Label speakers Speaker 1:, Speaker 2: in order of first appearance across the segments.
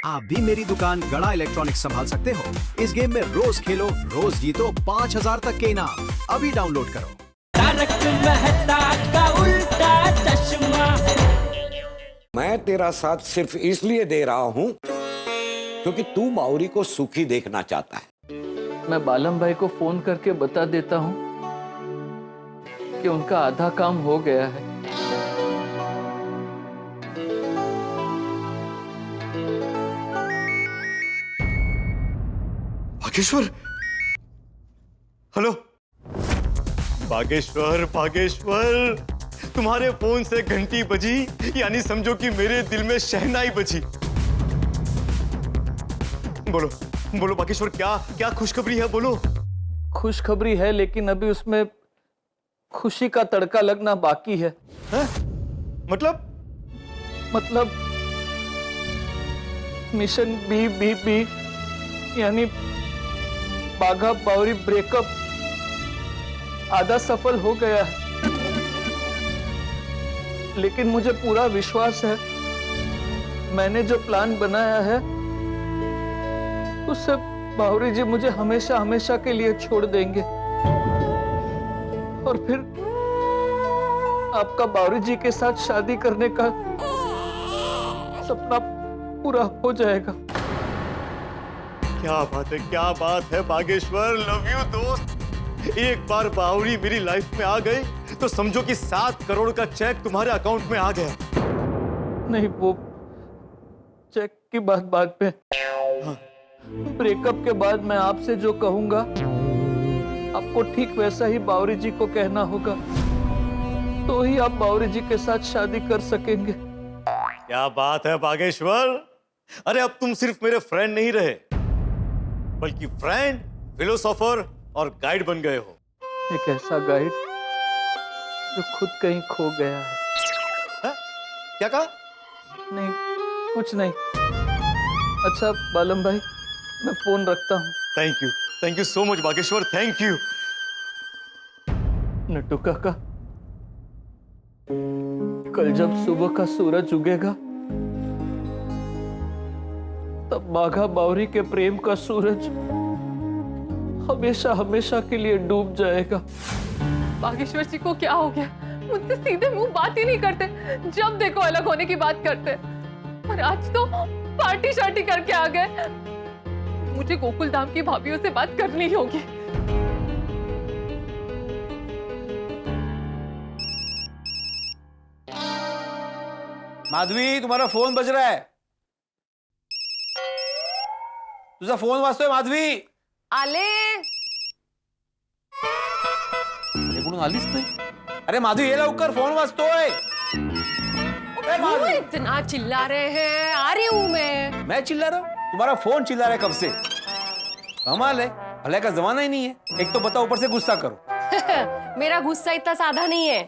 Speaker 1: आप भी मेरी दुकान गड़ा इलेक्ट्रॉनिक्स संभाल सकते हो। इस गेम में रोज खेलो, रोज जीतो 5000 तक के इनाम। अभी डाउनलोड करो।
Speaker 2: तारक मेहता का उल्टा चश्मा।
Speaker 3: मैं तेरा साथ सिर्फ इसलिए दे रहा हूं क्योंकि तू बावरी को सुखी देखना चाहता है।
Speaker 4: मैं बालम भाई को फोन करके बता देता हूँ कि उनका आधा काम हो गया है।
Speaker 5: बागेश्वर, हेलो बागेश्वर, बागेश्वर तुम्हारे फोन से घंटी बजी, यानी समझो कि मेरे दिल में शहनाई बजी। बोलो बोलो बागेश्वर, क्या क्या खुशखबरी है, बोलो।
Speaker 4: खुशखबरी है, लेकिन अभी उसमें खुशी का तड़का लगना बाकी है। मतलब मिशन बी यानी बाघा बावरी ब्रेकअप आधा सफल हो गया है। लेकिन मुझे पूरा विश्वास है, मैंने जो प्लान बनाया है उससे बावरी जी मुझे हमेशा हमेशा के लिए छोड़ देंगे और फिर आपका बावरी जी के साथ शादी करने का सपना पूरा हो जाएगा।
Speaker 5: क्या बात है बागेश्वर, लव यू दोस्त। एक बार बावरी मेरी लाइफ में आ गए तो समझो कि 7 करोड़ का चेक तुम्हारे अकाउंट में आ गया।
Speaker 4: नहीं, वो चेक की बात बाद में। ब्रेकअप के बाद मैं आपसे जो कहूंगा आपको ठीक वैसा ही बावरी जी को कहना होगा, तो ही आप बावरी जी के साथ शादी कर सकेंगे।
Speaker 5: क्या बात है बागेश्वर, अरे अब तुम सिर्फ मेरे फ्रेंड नहीं रहे, बल्कि फ्रेंड, फिलोसोफर और गाइड बन गए हो।
Speaker 4: एक ऐसा गाइड जो खुद कहीं खो गया है।
Speaker 5: हा? क्या कहा?
Speaker 4: नहीं, कुछ नहीं। अच्छा बालम भाई, मैं फोन रखता हूँ।
Speaker 5: Thank you so much Bageshwar, thank you.
Speaker 4: Nattu काका, कल जब सुबह का सूरज उगेगा तब बाघा बावरी के प्रेम का सूरज हमेशा हमेशा के लिए डूब जाएगा।
Speaker 6: बागेश्वर जी को क्या हो गया? मुझसे सीधे मुंह बात ही नहीं करते, जब देखो अलग होने की बात करते। और आज तो पार्टी शार्टी करके आ गए। मुझे गोकुल धाम की भाभीयों से बात करनी होगी।
Speaker 7: माधवी, तुम्हारा फोन बज रहा है। तुझा फोन वाजतोय माधवी।
Speaker 6: आले
Speaker 7: कोण आलीच नाही। अरे माधवी, ये लवकर, फोन वाजतोय।
Speaker 6: क्यों इतना चिल्ला रहे हैं? आ रही हूं
Speaker 7: मैं चिल्ला रहा हूं? तुम्हारा फोन चिल्ला रहा है कब से। कमाल है, भले का जमाना ही नहीं है। एक तो बताओ, ऊपर से गुस्सा करो।
Speaker 8: मेरा गुस्सा इतना साधा नहीं है।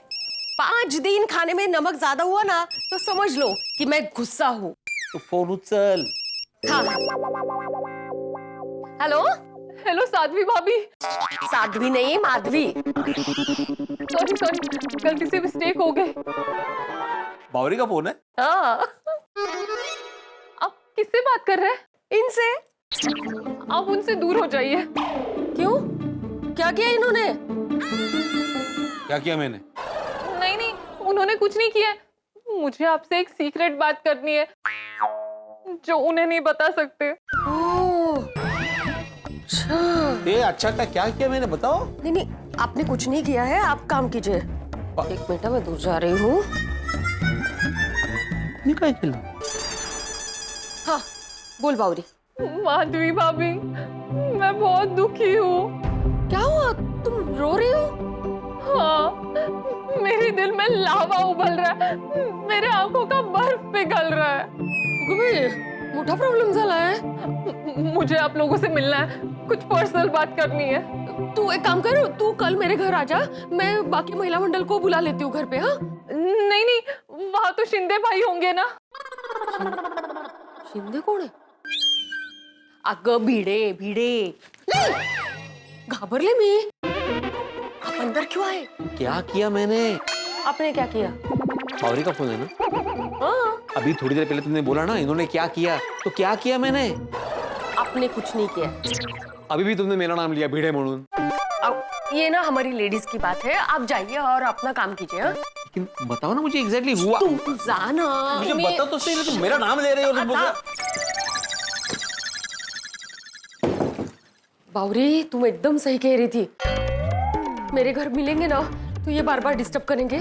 Speaker 8: 5 दिन खाने में नमक ज्यादा हुआ ना तो समझ लो कि मैं गुस्सा हूँ।
Speaker 7: तो फोन उचल।
Speaker 8: हाँ, हेलो
Speaker 6: हेलो साध्वी भाभी।
Speaker 8: साध्वी नहीं, माधवी।
Speaker 6: सॉरी, गलती से मिस्टेक हो गए।
Speaker 7: बावरी का फोन है।
Speaker 8: हाँ,
Speaker 6: आप किससे बात कर रहे हैं?
Speaker 8: इनसे।
Speaker 6: आप उनसे दूर हो जाइए।
Speaker 8: क्यों? क्या किया इन्होंने?
Speaker 7: क्या किया मैंने?
Speaker 6: नहीं, उन्होंने कुछ नहीं किया। मुझे आपसे एक सीक्रेट बात करनी है जो उन्हें नहीं बता सकते।
Speaker 8: ओह,
Speaker 7: अच्छा था, क्या किया मैंने, बताओ।
Speaker 8: नहीं, आपने कुछ नहीं किया है। आप काम कीजिए। एक मिनट, मैं दूर जा रही हूँ। हाँ, बोल बावरी।
Speaker 6: माधवी भाभी, मैं बहुत दुखी हूँ।
Speaker 8: क्या हुआ? तुम रो रही हो?
Speaker 6: हाँ, मेरे दिल में लावा उबल रहा है, मेरे आंखों का बर्फ पिघल रहा है।
Speaker 8: मोटा प्रॉब्लम झाला है।
Speaker 6: मुझे आप लोगों से मिलना है, कुछ पर्सनल बात करनी है।
Speaker 8: तू एक काम कर, तू कल मेरे घर आ जा। मैं बाकी महिला मंडल को बुला लेती हूँ घर पे। हाँ,
Speaker 6: नहीं, वहां तो शिंदे भाई होंगे ना।
Speaker 8: शिंदे कोण आहे? अगं भिडे, घाबरले मी। आप अंदर क्यों आए?
Speaker 7: क्या किया मैंने?
Speaker 8: आपने क्या किया?
Speaker 7: बावरी का फोन है ना?
Speaker 8: हाँ,
Speaker 7: अभी थोड़ी देर पहले तुमने बोला ना इन्होंने क्या किया, तो क्या किया मैंने?
Speaker 8: आपने कुछ नहीं किया।
Speaker 7: अभी भी तुमने मेरा नाम लिया भिड़े म्हणून।
Speaker 8: अब ये ना हमारी लेडीज की बात है, आप जाइए और अपना काम कीजिए। हाँ?
Speaker 7: लेकिन बताओ ना मुझे एग्जैक्टली हुआ।
Speaker 8: तुम जाना।
Speaker 7: मुझे बताओ तो सही, तुम मेरा नाम ले रहे हो।
Speaker 8: बावरी, तुम एकदम सही कह रही थी। मेरे घर मिलेंगे ना तो ये बार बार डिस्टर्ब करेंगे।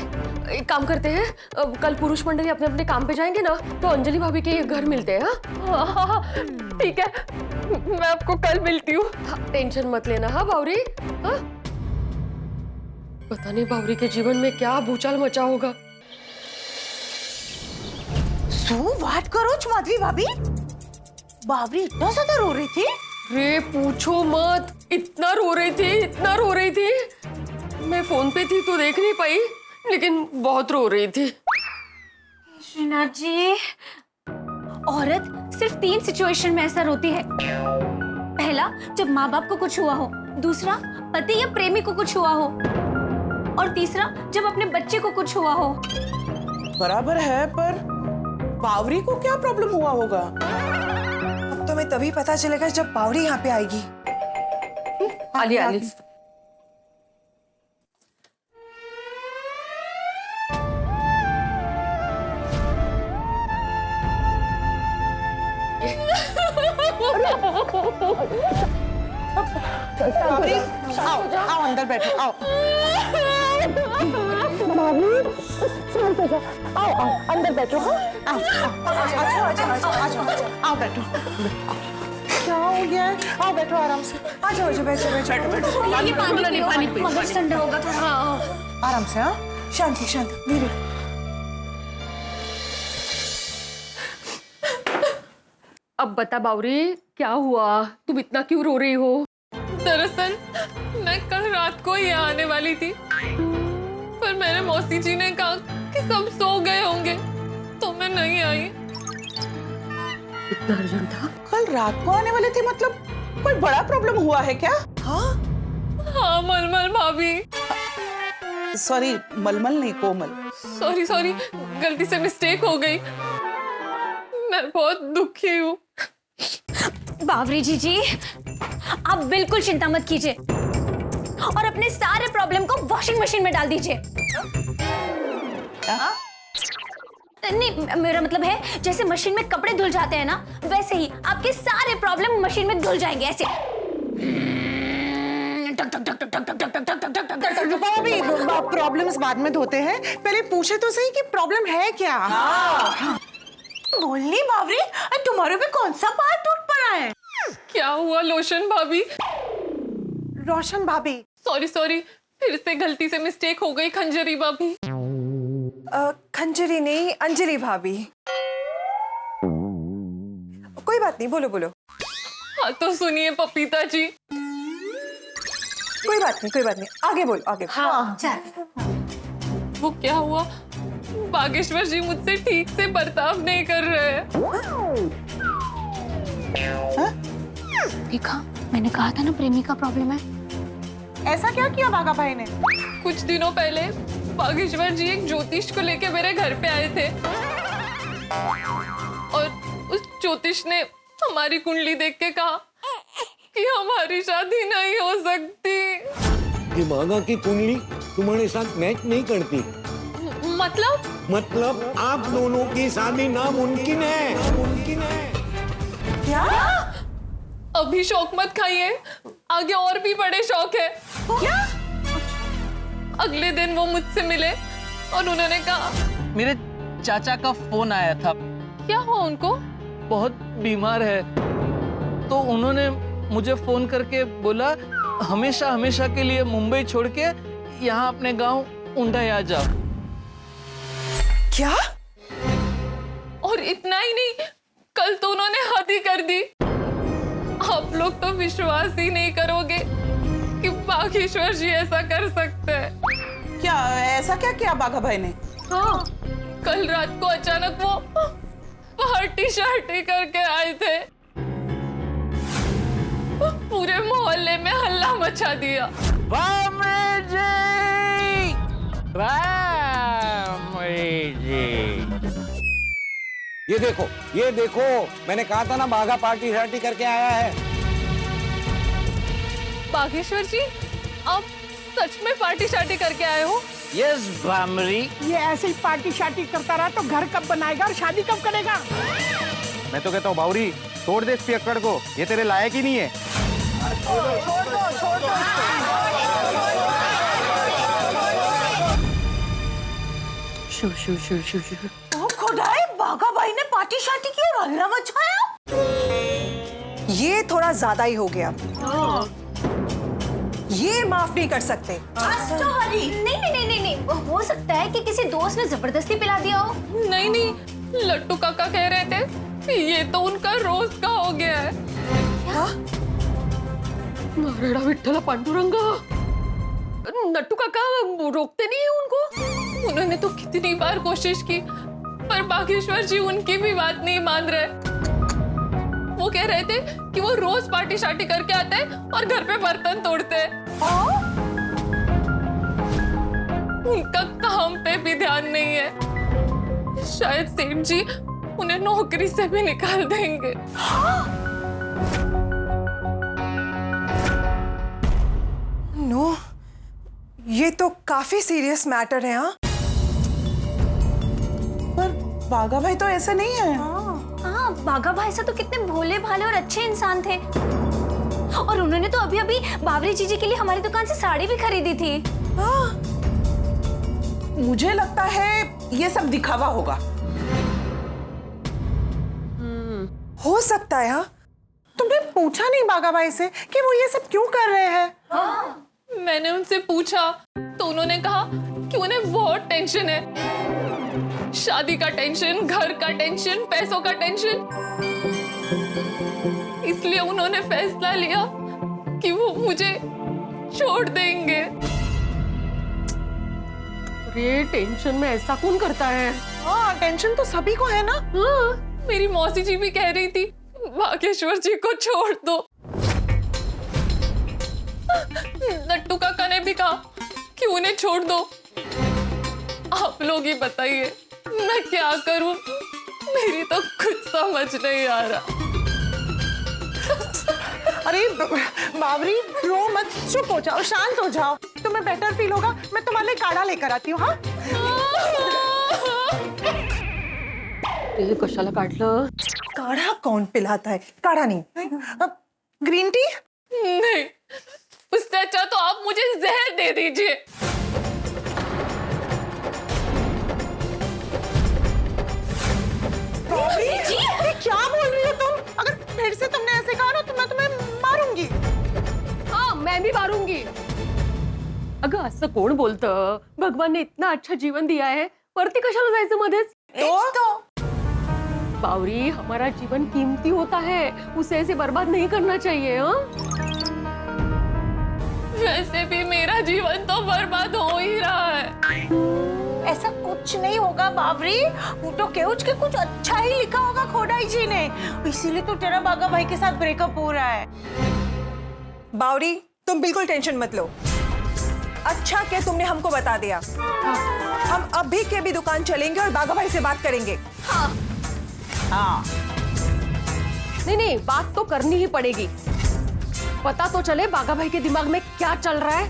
Speaker 8: एक काम करते हैं, अब कल पुरुष मंडली अपने अपने काम पे जाएंगे ना तो अंजलि भाभी के घर मिलते हैं। हाँ, ठीक है, मैं आपको कल मिलती हूँ। टेंशन मत लेना। हाँ बावरी। हाँ? पता नहीं बावरी के जीवन में क्या भूचाल मचा होगा।
Speaker 9: बात करो माधवी भाभी, बावरी इतना ज्यादा रो रही थी?
Speaker 8: रे पूछो मत, इतना रो रही थी, इतना रो रही थी। मैं फोन पे थी तो देख नहीं पाई, लेकिन बहुत रो रही थी।
Speaker 9: श्रीनाथ जी, औरत सिर्फ 3 सिचुएशन में ऐसा रोती है। पहला, जब माँ बाप को कुछ हुआ हो। दूसरा, पति या प्रेमी को कुछ हुआ हो। और तीसरा, जब अपने बच्चे को कुछ हुआ हो।
Speaker 10: बराबर है, पर बावरी को क्या प्रॉब्लम हुआ होगा? अब तो मैं तभी पता चलेगा जब बावरी यहाँ पे आएगी।
Speaker 8: आली आली।
Speaker 10: बावरी, आओ अंदर बैठो, आओ। आओ अंदर बैठो। आओ बैठो। क्या हो गया है? आओ बैठो आराम से। आ जाओ, बैठो।
Speaker 9: ये पानी पियो, मगज ठंडा होगा थोड़ा।
Speaker 10: आराम से। हाँ, शांति धीरे।
Speaker 8: अब बता बावरी, क्या हुआ? तुम इतना क्यों रो रही हो?
Speaker 6: दरअसल मैं कल रात को यहाँ आने वाली थी, पर मेरे मौसी जी ने कहा कि सब सो गए होंगे, तो मैं नहीं आई।
Speaker 8: इतना अर्जेंट था?
Speaker 10: कल रात को आने वाले थे, मतलब कोई बड़ा प्रॉब्लम हुआ है क्या?
Speaker 6: हाँ मलमल भाभी।
Speaker 10: सॉरी, मलमल नहीं, कोमल।
Speaker 6: सॉरी, गलती से मिस्टेक हो गई। मैं बहुत दुखी हूँ।
Speaker 9: बावरी जी, आप बिल्कुल चिंता मत कीजिए और अपने सारे प्रॉब्लम को वॉशिंग मशीन में डाल दीजिए। नहीं, मेरा मतलब है जैसे मशीन में कपड़े धुल जाते हैं ना, वैसे ही आपके सारे प्रॉब्लम मशीन में धुल जाएंगे। ऐसे
Speaker 10: प्रॉब्लम्स बाद में धोते हैं, पहले पूछे तो सही कि प्रॉब्लम है क्या। बोलनी बावरी, तुम्हारे पे कौन सा पार्ट टूट पड़ा है?
Speaker 6: क्या हुआ लोशन भाभी?
Speaker 10: रोशन भाभी।
Speaker 6: सॉरी, फिर से गलती से मिस्टेक हो गई। खंजरी भाभी।
Speaker 10: खंजरी नहीं, अंजलि भाभी। कोई बात नहीं, बोलो।
Speaker 6: हाँ तो सुनिए पपीता जी।
Speaker 10: कोई बात नहीं, आगे बोलो, आगे।
Speaker 9: हाँ,
Speaker 6: वो क्या हुआ, बागेश्वर जी मुझसे ठीक से बर्ताव नहीं कर रहे हैं।
Speaker 9: देखा, मैंने कहा था ना प्रेमी का प्रॉब्लम है।
Speaker 10: ऐसा क्या किया बागा भाई ने?
Speaker 6: कुछ दिनों पहले बागेश्वर जी एक ज्योतिष को लेके मेरे घर पे आए थे और उस ज्योतिष ने हमारी कुंडली देख के कहा कि हमारी शादी नहीं हो सकती।
Speaker 3: दिमागा की कुंडली तुम्हारे साथ मैच नहीं करती। मतलब आप दोनों की शादी नामुमकिन है।
Speaker 10: क्या?
Speaker 6: अभी शौक मत खाइए, आगे और भी बड़े शौक है।
Speaker 10: क्या?
Speaker 6: अगले दिन वो मुझसे मिले और उन्होंने कहा,
Speaker 4: मेरे चाचा का फोन आया था,
Speaker 6: क्या हुआ उनको?
Speaker 4: बहुत बीमार है, तो उन्होंने मुझे फोन करके बोला हमेशा के लिए मुंबई छोड़ के यहाँ अपने गांव उंडाई आ जाओ।
Speaker 10: क्या?
Speaker 6: और इतना ही नहीं, कल तो उन्होंने हद ही कर दी। आप लोग तो विश्वास ही नहीं करोगे कि बागेश्वर जी ऐसा कर सकते हैं।
Speaker 10: क्या ऐसा क्या किया बागा भाई ने?
Speaker 6: हाँ, कल रात को अचानक वो पार्टी शार्टी करके आए थे, पूरे मोहल्ले में हल्ला मचा दिया।
Speaker 3: ये देखो, मैंने कहा था ना बाघा पार्टी शार्टी करके आया है।
Speaker 6: बागेश्वर जी, आप सच में पार्टी शार्टी करके आए हो?
Speaker 4: यस भामरी।
Speaker 10: ये ऐसे ही पार्टी शार्टी करता रहा तो घर कब बनाएगा और शादी कब करेगा?
Speaker 7: मैं तो कहता हूँ बावरी, छोड़ दे इस पियक्कड़ को, ये तेरे लायक ही नहीं है।
Speaker 10: छोड़ दो
Speaker 8: शिव शिव शिव शिव शिव।
Speaker 10: ओ खुदाई, बाघा भाई ने पार्टी शार्टी की और हल्ला मचाया। ये थोड़ा ज्यादा ही हो गया। ये माफ नहीं कर सकते।
Speaker 9: नहीं, हो सकता है कि किसी दोस्त ने जबरदस्ती पिला दिया हो।
Speaker 6: नहीं, लट्टू काका कह रहे थे ये तो उनका रोज का हो गया है।
Speaker 8: नारायणा विठ्ठला पांडुरंगा, नट्टू काका रोकते नहीं है उनको।
Speaker 6: उन्होंने तो कितनी बार कोशिश की, पर बागेश्वर जी उनकी भी बात नहीं मान रहे। वो कह रहे थे कि वो रोज पार्टी शार्टी करके आते हैं और घर पे बर्तन तोड़ते हैं। उनका काम पे भी ध्यान नहीं है। शायद सेठ जी उन्हें नौकरी से भी निकाल देंगे।
Speaker 10: नो, ये तो काफी सीरियस मैटर है। हाँ, पर बाघा भाई तो ऐसा नहीं है।
Speaker 9: हाँ, बाघा भाई से तो कितने भोले भाले और अच्छे इंसान थे। और उन्होंने तो अभी अभी बावरी जीजी के लिए हमारी दुकान से साड़ी भी खरीदी थी।
Speaker 10: हाँ, मुझे लगता है ये सब दिखावा होगा। हो सकता है। हाँ, तुमने पूछा नहीं बाघा भाई से कि वो ये सब क्यों कर रहे हैं?
Speaker 6: हाँ, मैंने उनसे पूछा तो उन्होंने कहा कि उन्हें बहुत टेंशन है। शादी का टेंशन, घर का टेंशन, पैसों का टेंशन। इसलिए उन्होंने फैसला लिया कि वो मुझे छोड़ देंगे।
Speaker 8: अरे टेंशन में ऐसा कौन करता है?
Speaker 10: हाँ, टेंशन तो सभी को है ना।
Speaker 6: हाँ, मेरी मौसी जी भी कह रही थी बागेश्वर जी को छोड़ दो। नट्टू काका ने भी कहा कि उन्हें छोड़ दो। आप लोग ही बताइए मैं क्या करूं? मेरी तो कुछ समझ नहीं आ रहा।
Speaker 10: अरे बावरी, रो मत, चुप हो जाओ, शांत हो जाओ। तुम्हें बेटर फील होगा, मैं तुम्हारे लिए काढ़ा लेकर आती हूँ। हाँ,
Speaker 8: कशाला काढलं?
Speaker 10: काढ़ा कौन पिलाता है? काढ़ा नहीं, ग्रीन टी।
Speaker 6: नहीं, उससे अच्छा तो आप मुझे जहर दे दीजिए।
Speaker 10: जी, ये क्या बोल रही हो तुम? अगर फिर से तुमने ऐसे कहा ना तो मैं तुम्हें मारूंगी।
Speaker 8: हाँ, मैं भी मारूंगी। अगं असं कोण बोलतं? भगवान ने इतना अच्छा जीवन दिया है, वरती कशाला जायचं मध्येच?
Speaker 10: तो
Speaker 8: बावरी, हमारा जीवन कीमती होता है, उसे ऐसे बर्बाद नहीं करना चाहिए। हाँ,
Speaker 6: वैसे भी मेरा जीवन तो बर्बाद हो ही रहा है।
Speaker 10: ऐसा कुछ नहीं होगा बावरी, वो तो केउच के कुछ अच्छा ही लिखा होगा खोडाई जी ने, इसीलिए तो तेरा बाघा भाई के साथ ब्रेकअप हो रहा है। बावरी, तुम बिल्कुल टेंशन मत लो। अच्छा क्या तुमने हमको बता दिया। हम अभी के भी दुकान चलेंगे और बाघा भाई से बात करेंगे।
Speaker 8: हाँ।
Speaker 10: हाँ,
Speaker 8: नहीं, बात तो करनी ही पड़ेगी। पता तो चले बाघा भाई के दिमाग में क्या चल रहा है।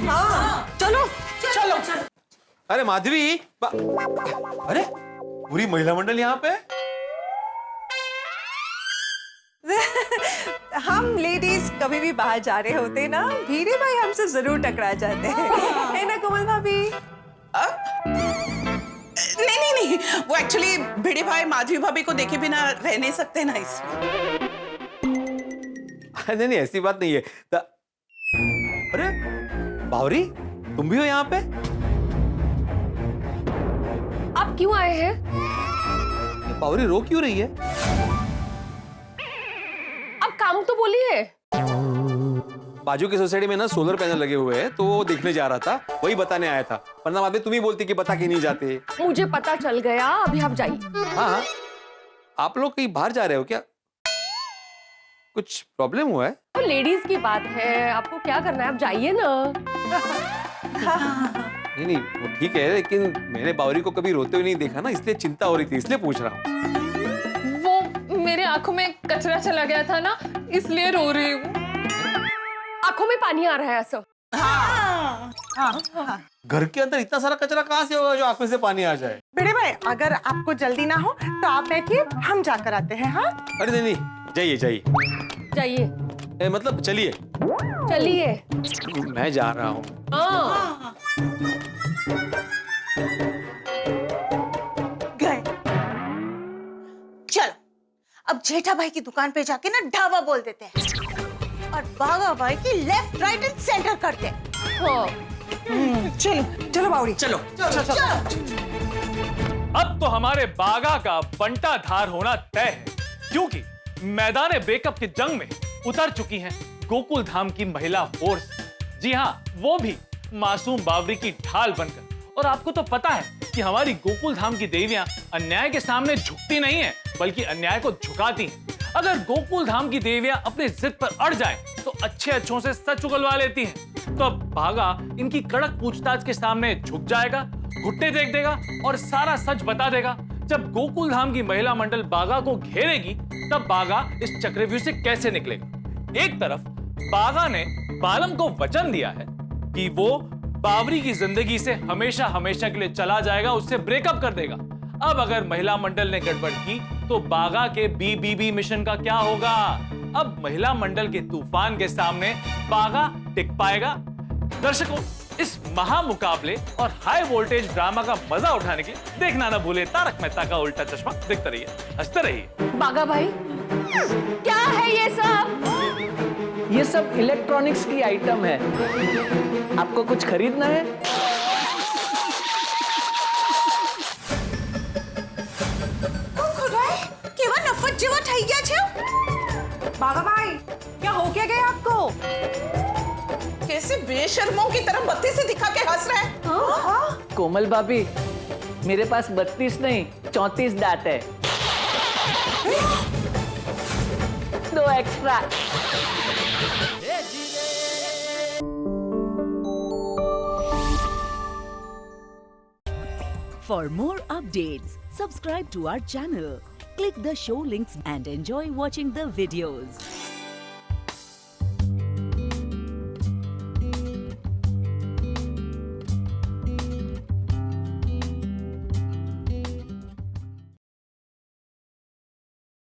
Speaker 10: हाँ,
Speaker 8: चलो।
Speaker 7: अरे माधवी, अरे पूरी महिला मंडल यहाँ पे।
Speaker 10: हम लेडीज कभी भी बाहर जा रहे होते ना, भीड़े भाई हमसे जरूर टकरा जाते हैं, है ना कोमल भाभी?
Speaker 11: नहीं, वो एक्चुअली भिड़े भाई माधवी भाभी को देखे बिना रह नहीं सकते ना, इसलिए।
Speaker 7: नहीं, ऐसी बात नहीं है। अरे बावरी, तुम भी हो यहाँ पे?
Speaker 8: आप क्यों आए हैं?
Speaker 7: बावरी रो क्यों रही है?
Speaker 8: आप काम तो बोलिए।
Speaker 7: बाजू की सोसाइटी में ना सोलर पैनल लगे हुए हैं, तो वो देखने जा रहा था, वही बताने आया था। वरना बाद में तुम ही बोलती कि बता के नहीं जाते।
Speaker 8: मुझे पता चल गया, अभी आप जाइए।
Speaker 7: हाँ, आप लोग कहीं बाहर जा रहे हो क्या? कुछ प्रॉब्लम हुआ है?
Speaker 8: तो लेडीज की बात है, आपको क्या करना है, आप जाइए ना।
Speaker 7: नहीं नहीं वो ठीक है, लेकिन मैंने बावरी को कभी रोते हुए नहीं देखा ना, इसलिए चिंता हो रही थी, इसलिए पूछ रहा हूँ।
Speaker 6: वो मेरे आंखों में कचरा चला गया था ना, इसलिए रो रही हूँ।
Speaker 8: आंखों में पानी आ रहा है असम।
Speaker 7: घर के अंदर इतना सारा कचरा कहाँ से होगा जो आंख में से पानी आ जाए?
Speaker 10: भिड़े भाई अगर आपको जल्दी ना हो तो आप बैठिए, हम जाकर आते हैं। हाँ
Speaker 7: अरे नहीं नहीं, जाइए जाइए।
Speaker 8: जाइए
Speaker 7: मतलब चलिए।
Speaker 8: चलिए।
Speaker 7: मैं जा रहा हूँ।
Speaker 8: हाँ
Speaker 10: गए। चलो अब जेठा भाई की दुकान पे जाके ना ढाबा बोल देते हैं और बागा भाई की लेफ्ट राइट एंड सेंटर करते हैं।
Speaker 8: हाँ
Speaker 10: चलो चलो बावड़ी चलो चलो।
Speaker 4: अब तो हमारे बागा का बंटा धार होना तय है, क्योंकि मैदान बेकअप की जंग में उतर चुकी हैं गोकुल धाम की महिला फोर्स। जी हाँ, वो भी मासूम बावरी की ढाल बनकर। और आपको तो पता है कि हमारी गोकुल धाम की देवियां अन्याय के सामने झुकती नहीं है, बल्कि अन्याय को झुकाती हैं। अगर गोकुल धाम की देवियां अपनी जिद पर अड़ जाएं, तो अच्छे अच्छों से सच उगलवा लेती हैं। तो अब बागा इनकी कड़क पूछताछ के सामने झुक जाएगा, घुटने देख देगा और सारा सच बता देगा। जब गोकुल धाम की महिला मंडल बागा को घेरेगी, तब बागा इस चक्रव्यूह से कैसे निकलेगा? एक तरफ बागा ने बालम को वचन दिया है कि वो बावरी की जिंदगी से हमेशा हमेशा के लिए चला जाएगा, उससे ब्रेकअप कर देगा। अब अगर महिला मंडल ने गड़बड़ की तो बागा के बीबीबी मिशन का क्या होगा? अब महिला मंडल के तूफान के सामने बागा टिक पाएगा? दर्शकों, इस महामुकाबले और हाई वोल्टेज ड्रामा का मजा उठाने के लिए देखना ना भूले तारक मेहता का उल्टा चश्मा। देखते रहिए, हंसते रहिए।
Speaker 8: बागा भाई, क्या है ये सब?
Speaker 4: ये सब इलेक्ट्रॉनिक्स की आइटम है। आपको कुछ खरीदना है?
Speaker 10: केवल नफत जेवा થઈ ગયા છે। बागा भाई, क्या हो क्या गया आपको?
Speaker 11: कैसे बेशर्मों की तरह बत्ती से दिखा के हंस रहे हैं?
Speaker 4: कोमल भाभी, मेरे पास 32 नहीं 34 दांत है, 2 extra.
Speaker 12: For more updates, subscribe to our channel, click the show links and enjoy watching the videos.